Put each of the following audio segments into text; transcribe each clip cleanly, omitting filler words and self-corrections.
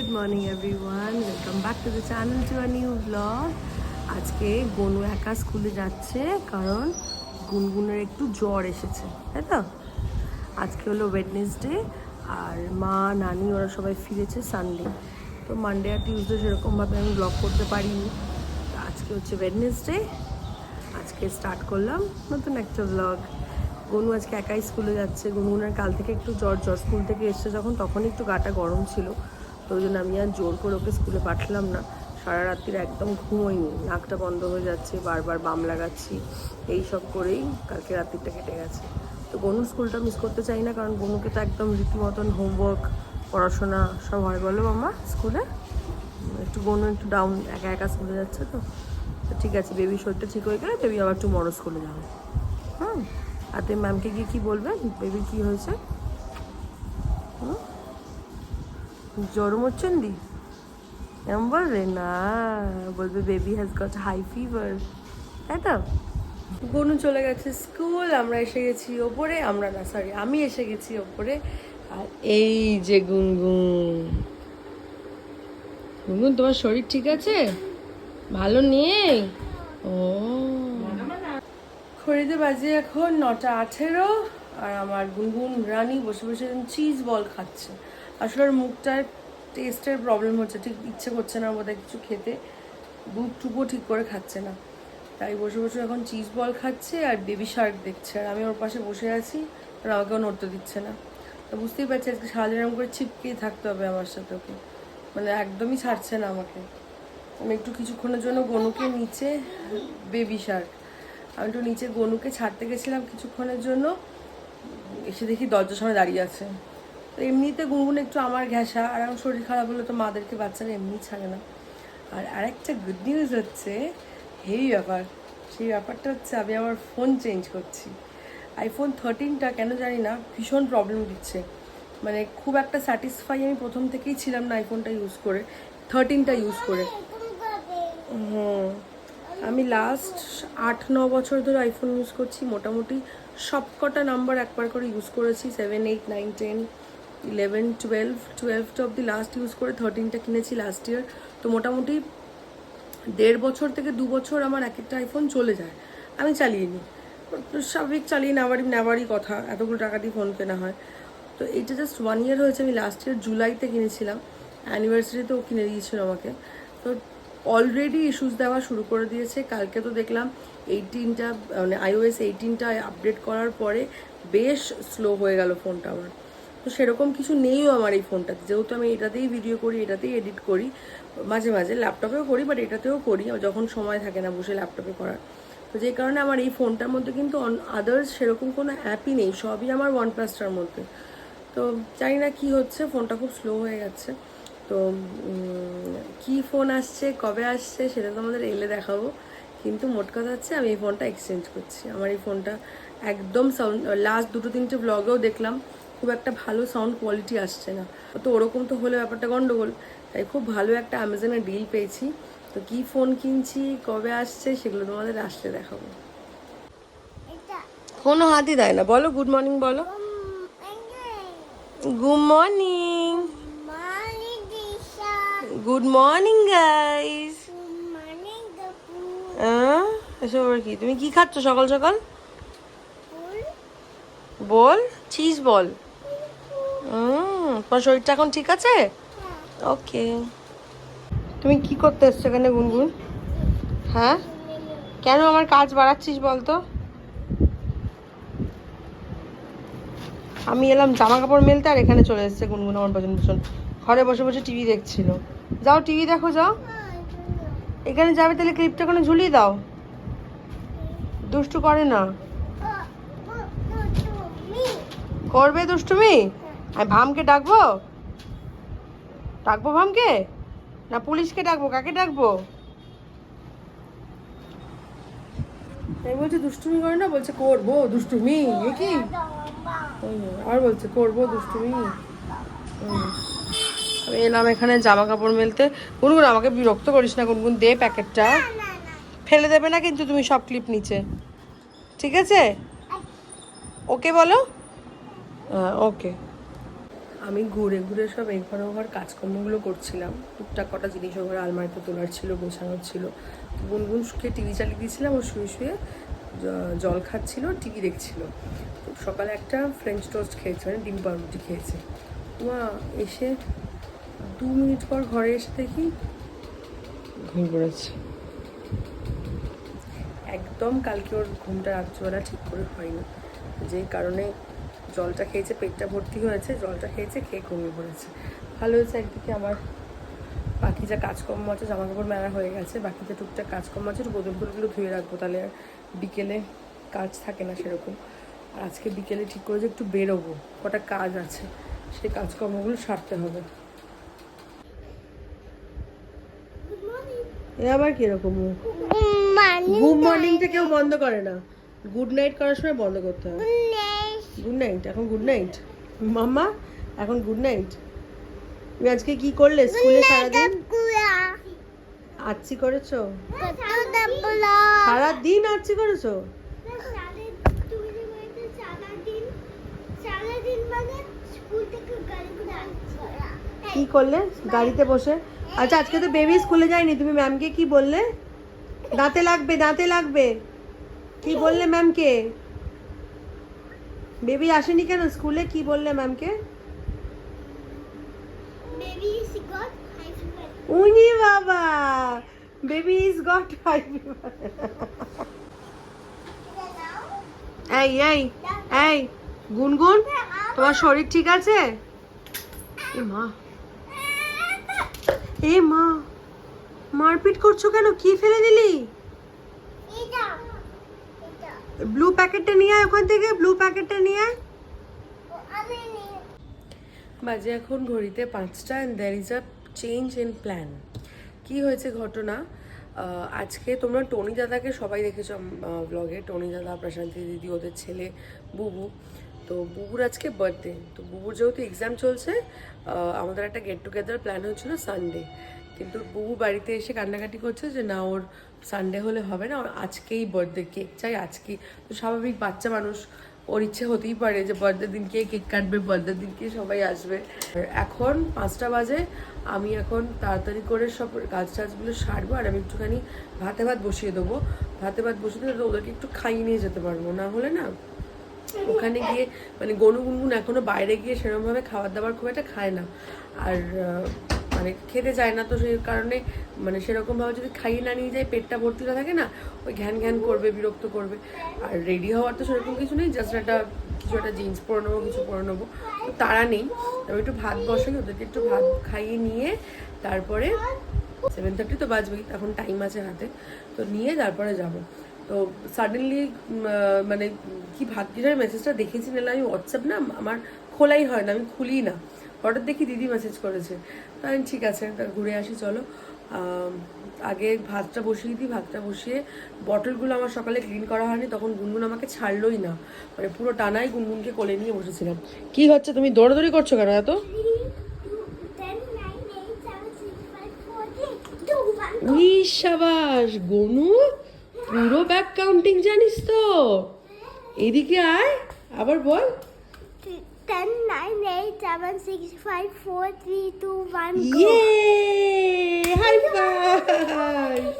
morning everyone, welcome back to the channel to a new vlog. আজকে গনু একা স্কুলে যাচ্ছে কারণ গুনগুনের একটু জ্বর এসেছে, তাই তো? আজকে হলো ওয়েডনেসডে আর মা নানি ওরা সবাই ফিরেছে সানডে। তো মানডে আর টিউসডে সেরকমভাবে আমি ব্লগ করতে পারিনি। আজকে হচ্ছে ওয়েডনেসডে, আজকে স্টার্ট করলাম নতুন একটা ব্লগ। গনু আজকে একাই স্কুলে যাচ্ছে। গুনগুনের কাল থেকে একটু জ্বর স্কুল থেকে এসছে যখন, তখন একটু গাটা গরম ছিল, তো ওই জন্য আমি আর জোর করে ওকে স্কুলে পাঠালাম না। সারা রাত্রির একদম ঘুমোইনি, নাকটা বন্ধ হয়ে যাচ্ছে, বারবার বাম লাগাচ্ছি, এই সব করেই কালকে রাত্রিটা কেটে গেছে। তো গনুর স্কুলটা মিস করতে চাই না, কারণ গনুকে তো একদম রীতিমতন হোমওয়ার্ক পড়াশোনা সব হয়, বলো মামা স্কুলে। একটু গনু একটু ডাউন, একা একা স্কুলে যাচ্ছে তো ঠিক আছে, বেবি শরীরটা ঠিক হয়ে গেলে বেবি আবার টুমরো স্কুলে যাবে। আর তুমি ম্যামকে গিয়ে কী বলবে বেবির কী হয়েছে? জ্বরম হচ্ছেন দি এমন বলবে না, বলবে baby has got high fever, তাই তো? গনু চলে গেছে স্কুল, আমরা এসে গেছি ওপরে, আমি এসে গেছি ওপরে। আর এই যে গুনগুন, গুনগুন তোমার শরীর ঠিক আছে? ভালো নেই? ও, ঘড়িতে বাজে এখন 9:18 আর আমার গুনগুন রানী বসে বসে চিজ বল খাচ্ছে। আসলে ওর মুখটার টেস্টের প্রবলেম হচ্ছে, ঠিক ইচ্ছে করছে না বোধহয় কিছু খেতে, দুধ টুকু ঠিক করে খাচ্ছে না, তাই বসে বসে এখন চিজ বল খাচ্ছে আর বেবি শার্ক দেখছে। আর আমি ওর পাশে বসে আছি, আর আমাকেও নড়তে দিচ্ছে না। তো বুঝতেই পারছি আজকে সারাদিন এরকম করে ছিপকেই থাকতে হবে আমার সাথে ওকে, মানে একদমই ছাড়ছে না আমাকে। আমি একটু কিছুক্ষণের জন্য গনুকে নিচে, বেবি শার্ক, আমি একটু নিচে গনুকে ছাড়তে গেছিলাম কিছুক্ষণের জন্য, এসে দেখি দরজার সামনে দাঁড়িয়ে আছে। তো এমনিতে গুনগুন একটু আমার ঘেঁষা, আর আমার শরীর খারাপ হলে তো মাদেরকে বাচ্চারা এমনি ছাড়ে না। আর আরেকটা গুড নিউজ হচ্ছে, হেভি ব্যাপার, সেই ব্যাপারটা হচ্ছে আমি আমার ফোন চেঞ্জ করছি। আইফোন 13টা কেন জানি না ভীষণ প্রবলেম দিচ্ছে, মানে খুব একটা স্যাটিসফাই আমি প্রথম থেকেই ছিলাম না আইফোনটা ইউজ করে, 13টা ইউজ করে। আমি লাস্ট 8-9 বছর ধরে আইফোন ইউজ করছি, মোটামুটি সব কটা নাম্বার একবার করে ইউজ করেছি, 7, 8, 9, 10, 11, 12টা অব্দি লাস্ট ইউজ করে 13টা কিনেছি লাস্ট ইয়ার। তো মোটামুটি 1.5 বছর থেকে 2 বছর আমার এক একটা আইফোন চলে যায়, আমি চালিয়ে নিই। স্বাভাবিক চালিয়ে নেওয়ারই কথা, এতগুলো টাকা দিয়ে ফোন কেনা হয়। তো এইটা জাস্ট 1 ইয়ার হয়েছে, আমি লাস্ট ইয়ার জুলাইতে কিনেছিলাম, অ্যানিভার্সারিতেও কিনে দিয়েছিল আমাকে। তো অলরেডি ইস্যুস দেওয়া শুরু করে দিয়েছে। কালকে তো দেখলাম 18টা, মানে iOS 18টা আপডেট করার পরে বেশ স্লো হয়ে গেল ফোনটা আমার। তো সেরকম কিছু নেইও আমার এই ফোনটাতে, যেহেতু আমি এটাতেই ভিডিও করি, এটাতেই এডিট করি, মাঝে মাঝে ল্যাপটপেও করি, বাট এটাতেও করি যখন সময় থাকে না বসে ল্যাপটপে করার। তো যে কারণে আমার এই ফোনটার মধ্যে কিন্তু আদার্স সেরকম কোনো অ্যাপই নেই, সবই আমার OnePlus-টার মধ্যে। তো জানি না কী হচ্ছে, ফোনটা খুব স্লো হয়ে যাচ্ছে। তো কী ফোন আসছে, কবে আসছে সেটা তোমাদের এলে দেখাবো, কিন্তু মোট কথা হচ্ছে আমি এই ফোনটা এক্সচেঞ্জ করছি। আমার এই ফোনটা একদম সাউন্ড, লাস্ট 2-3টে ব্লগেও দেখলাম খুব একটা ভালো সাউন্ড কোয়ালিটি আসছে না, তো ওরকম তো হলে ব্যাপারটা গন্ডগোল। তাই খুব ভালো একটা অ্যামাজনের ডিল পেয়েছি। তো কী ফোন কিনছি, কবে আসছে সেগুলো তোমাদের আসলে দেখাবো। কোনো হাতই দেয় না, বলো গুড মর্নিং, বলো good morning. Good morning guys. এসব আর কি, তুমি কি খাচ্ছ সকাল সকাল? বল, চিজ বল। তোমার শরীরটা এখন ঠিক আছে? ওকে। তুমি কি করতে এসছো এখানে গুনগুন? হ্যাঁ, কেন আমার কাজ বাড়াচ্ছিস বলতো? আমি এলাম জামা কাপড় মেলতে, আর এখানে চলে এসছে গুনগুন আমার পেছন ঘরে বসে বসে টিভি দেখছিল। যাও টিভি দেখো, যাও। এখানে যাবে তাহলে ক্লিপটা ওখানে ঝুলিয়ে দাও, দুষ্টু করে না। করবে দুষ্টুমি? আমি ভামকে ডাকবো? ডাকবো ভামকে না পুলিশকে ডাকবো? কাকে ডাকবো? আমি বলছি দুষ্টুমি করে না, বলছে করবো দুষ্টুমি, এ কি আর বলছে করবো দুষ্টুমি। আমি এলাম এখানে জামা কাপড় মেলতে। গুনগুন আমাকে বিরক্ত করিস না গুনগুন, দে প্যাকেটটা, ফেলে দেবে না কিন্তু তুমি সব ক্লিপ নিচে, ঠিক আছে? ওকে বলো, হ্যাঁ ওকে। আমি ঘুরে ঘুরে সব এখানে ওখার কাজকর্মগুলো করছিলাম, টুকটাক কটা জিনিস ওখানে আলমারিতে তোলার ছিল, গোছানোর ছিল। গুনগুনকে টিভি চালিয়ে দিয়েছিলাম, ও শুয়ে শুয়ে জল খাচ্ছিল, টিভি দেখছিল। তো সকালে একটা ফ্রেঞ্চ টোস্ট খেয়েছে, মানে ডিম পাউরুটি খেয়েছে। মা এসে 2 মিনিট পর ঘরে এসে দেখি ঘুমিয়ে পড়েছে। একদম কালকে ওর ঘুমটা রাত্রিবেলা ঠিক করে হয়নি, যেই কারণে জলটা খেয়েছে, পেটটা ভর্তি হয়েছে, জলটা খেয়েছে, খেয়ে ঘুমিয়ে পড়েছে। ভালো হয়েছে, একদিকে আমার বাকি যা কাজকর্ম আছে, জামা কাপড় মেলা হয়ে গেছে, বাকি যা টুকটাক কাজকর্ম আছে একটু বোতল ফুলগুলো ধুয়ে রাখবো, তাহলে আর বিকেলে কাজ থাকে না সেরকম। আর আজকে বিকেলে ঠিক করে যে একটু বেরোবো, কটা কাজ আছে, সেই কাজকর্মগুলো সারতে হবে। এ আবার কিরকম গুড মর্নিংটা কেউ বন্ধ করে না, গুড নাইট করার সময় বন্ধ করতে হবে। গুড নাইট, এখন গুড নাইট মাম্মা, এখন গুড নাইট। তুমি আজকে কি করলে স্কুলে সারাদিন? আচ্ছি করেছো? সারাদিন আচ্ছি করেছো? কি করলে গাড়িতে বসে? আচ্ছা আজকে তো বেবি স্কুলে যায়নি, তুমি ম্যামকে কি বললে? দাঁতে লাগবে, দাঁতে লাগবে, কি বললে ম্যামকে? বেবি আসেনি কেন স্কুলে, কি বললে ম্যামকে? উনি বাবা, baby is got high fever. এই এই এই গুনগুন, তোমার শরীর ঠিক আছে? এ মা, এ মা, মারপিট করছো কেন? কি ফেলে দিলি? ব্লু প্যাকেটটা নিয়ে আয় ওখান থেকে, ব্লু প্যাকেটটা নিয়ে আয়। বাজে এখন ঘড়িতে 5টা, and there is a change in plan. কি হয়েছে ঘটনা, আজকে তোমরা টনি দাদাকে সবাই দেখেছো ব্লগে, টনি দাদা, প্রশান্তি দিদি, ওদের ছেলে বুবু। তো বুবুর আজকে বার্থডে, তো বুবুর যেহেতু এক্সাম চলছে, আমাদের একটা গেট টুগেদার প্ল্যান হচ্ছিলো সানডে, কিন্তু বুবু বাড়িতে এসে কান্নাকাটি করছে যে না, ওর সানডে হলে হবে না, ওর আজকেই বার্থডে, কেক চাই আজকেই। তো স্বাভাবিক বাচ্চা মানুষ, ওর ইচ্ছে হতেই পারে যে বার্থডে দিনকে কেক কাটবে, বার্থডে দিনকে সবাই আসবে। এখন 5টা বাজে, আমি এখন তাড়াতাড়ি করে সব কাজ টাজগুলো সারবো, আর আমি একটুখানি ভাতে ভাত বসিয়ে দেবো। ভাতে ভাত বসিয়ে দিলে ওদেরকে একটু খাইয়ে নিয়ে যেতে পারবো, না হলে না ওখানে গিয়ে মানে গনু গুনগুন এখনো বাইরে গিয়ে সেরকমভাবে খাবার দাবার খুব একটা খায় না, আর মানে খেতে চায় না। তো সেই কারণে মানে সেরকমভাবে যদি খাইয়ে না নিয়ে যায়, পেটটা ভর্তি না থাকে না, ওই ঘ্যান ঘ্যান করবে, বিরক্ত করবে। আর রেডি হওয়ার তো সেরকম কিছু নেই, জাস্ট কিছু একটা জিন্স পরে নেবো, কিছু পরে নেবো, তো তারা নেই। আমি একটু ভাত বসাই, ওদেরকে একটু ভাত খাইয়ে নিয়ে তারপরে 7:30 তো বাজবেই, এখন টাইম আছে হাতে, তো নিয়ে তারপরে যাব। তো সাডেনলি মানে কি ভাগ্যিস মেসেজটা দেখেছি, নাহলে আমি হোয়াটসঅ্যাপ না আমার খোলাই হয় না, আমি খুলি না। হঠাৎ দেখি দিদি মেসেজ করেছে, তাই ঠিক আছে তা ঘুরে আসি চলো। আগে ভাতটা বসিয়ে দিই, ভাতটা বসিয়ে বটলগুলো আমার সকালে ক্লিন করা হয়নি, তখন গুনগুন আমাকে ছাড়লোই না, মানে পুরো টানাই গুনগুনকে কোলে নিয়ে বসেছিলাম। কি হচ্ছে, তুমি দৌড়াদৌড়ি করছো কেন এত? উই সাবাস গনু, পুরো ব্যাক কাউন্টিং জানিস তো। এদিকে আয়, আবার বল। 10, 9, 8, 7, 6, 5, 4, 3, 2, 1, go. ইয়ে, হাই ফাইভ।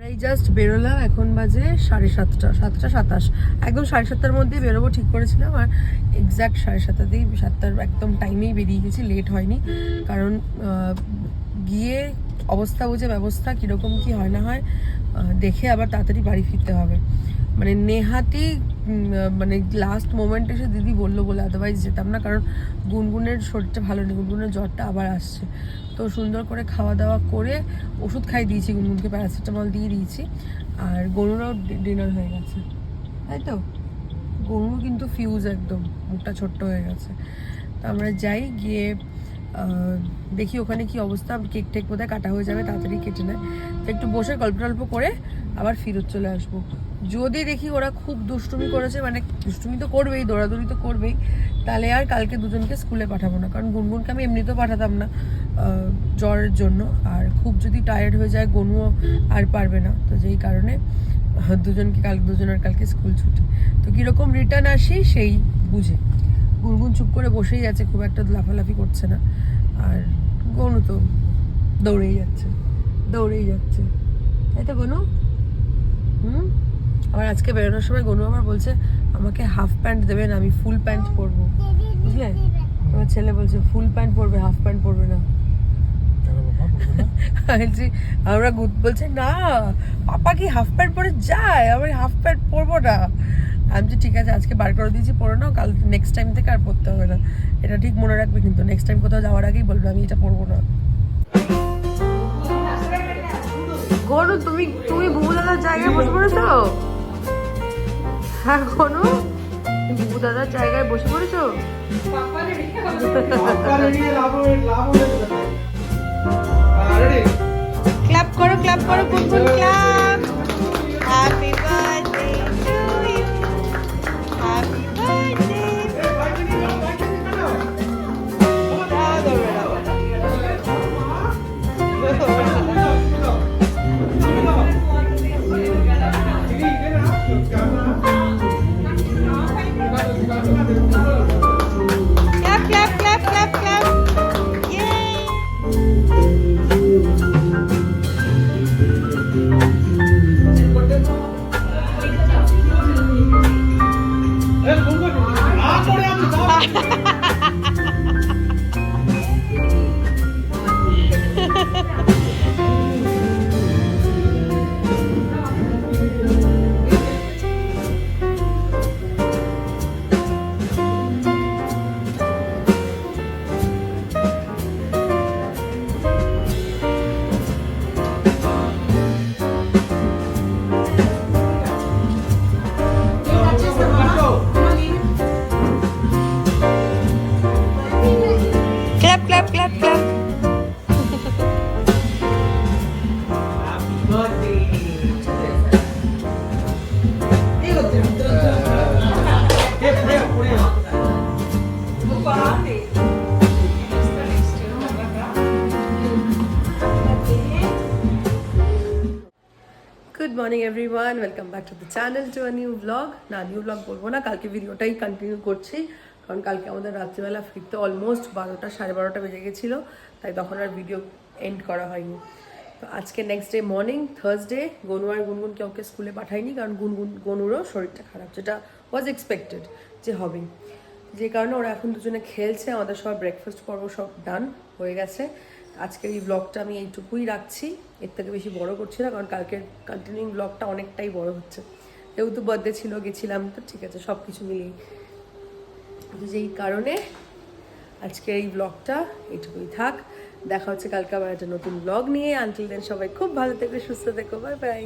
এই জাস্ট বেরোলাম, এখন বাজে 7:30, 7:27, একদম 7:30টার মধ্যেই বেরোবো ঠিক করেছিলাম, আর এক্স্যাক্ট 7:30তেই 7টার একদম টাইমেই বেরিয়ে গেছি, লেট হয়নি। কারণ গিয়ে অবস্থা বুঝে ব্যবস্থা কীরকম কী হয় না হয় দেখে আবার তাড়াতাড়ি বাড়ি ফিরতে হবে। মানে নেহাতি মানে লাস্ট মোমেন্টে এসে দিদি বললো বলে, আদারওয়াইজ যেতাম না, কারণ গুনগুনের শরীরটা ভালো নেই, গুনগুনের জ্বরটা আবার আসছে। তো সুন্দর করে খাওয়া দাওয়া করে ওষুধ খাই দিয়েছি, গুনগুনকে প্যারাসিটামল দিয়ে দিয়েছি, আর গরুরাও ডিনার হয়ে গেছে, তাই তো। গরু কিন্তু ফিউজ একদম, মুখটা ছোট্ট হয়ে গেছে। তো আমরা যাই, গিয়ে দেখি ওখানে কি অবস্থা, কেক টেক বোধহয় কাটা হয়ে যাবে, তাড়াতাড়ি কেটে নেয়। তো একটু বসে গল্প টল্প করে আবার ফিরত চলে আসবো। যদি দেখি ওরা খুব দুষ্টুমি করেছে, মানে দুষ্টুমি তো করবেই, দৌড়াদৌড়ি তো করবেই, তাহলে আর কালকে দুজনকে স্কুলে পাঠাবো না। কারণ গুনগুনকে আমি এমনিতেও পাঠাতাম না জ্বরের জন্য, আর খুব যদি টায়ার্ড হয়ে যায় গনুও আর পারবে না। তো যেই কারণে দুজনের কালকে স্কুল ছুটি। তো কীরকম রিটার্ন আসি সেই বুঝে। গুনগুন চুপ করে বসেই আছে, খুব একটা লাফালাফি করছে না, আর গনু তো দৌড়েই যাচ্ছে। তাই তো গনু? আবার আজকে বেরোনোর সময় গনু আমার বলছে আমাকে হাফ প্যান্ট দেবেন, আমি ফুল প্যান্ট পরবো, বুঝলে? আমার ছেলে বলছে ফুল প্যান্ট পরবে, হাফ প্যান্ট পরবে না। আমরা বলছে না, পাপা কি হাফ প্যান্ট পরে যায়, আমি হাফ প্যান্ট পরবো না। আমি যে ঠিক আছে, আজকে বার করে দিয়েছি, পরে নাও, কাল নেক্সট টাইম থেকে আর পরতে হবে না। এটা ঠিক মনে রাখবে কিন্তু, নেক্সট টাইম কোথাও যাওয়ার আগেই বলবে আমি এটা পরবো না। গনু তুমি বুবু দাদার জায়গায় বসে পড়েছো? হ্যাঁ গনু, বুবু দাদার জায়গায় বসে পড়েছো? ক্লাপ করো, ক্লাপ করো, Gungun clap. Happy birthday to you, happy birthday. Clap, clap, clap, clap, clap. Yay! Clap, clap, clap, clap. Good morning everyone, welcome back to the channel, to a new blog. না, new blog বলবো না, কালকে ভিডিওটাই continue করছি, কারণ কালকে আমাদের রাত্রিবেলা ফিরতে অলমোস্ট 12টা, 12:30 বেজে গেছিলো, তাই তখন আর ভিডিও এন্ড করা হয়নি। তো আজকে next day morning, Thursday. Gonu আর গুনগুনকে ওকে স্কুলে পাঠাইনি, কারণ গনুরও শরীরটা খারাপ, যেটা ওয়াজ এক্সপেক্টেড যে হবে। যে কারণে ওরা এখন দুজনে খেলছে, আমাদের সব ব্রেকফাস্ট পর্ব সব ডান হয়ে গেছে। আজকের এই ব্লগটা আমি এইটুকুই রাখছি, এর থেকে বেশি বড় করছি না, কারণ কালকের কন্টিনিউইং ব্লগটা অনেকটাই বড় হচ্ছে। যেহেতু বার্থডে ছিল, গেছিলাম, তো ঠিক আছে, সব কিছু মিলিয়ে। যেই কারণে আজকের এই ব্লগটা এইটুকুই থাক। দেখা হচ্ছে কালকে আবার একটা নতুন ব্লগ নিয়ে। আনটিল দেন সবাই খুব ভালো থেকো, সুস্থ থেকো, বাই বাই।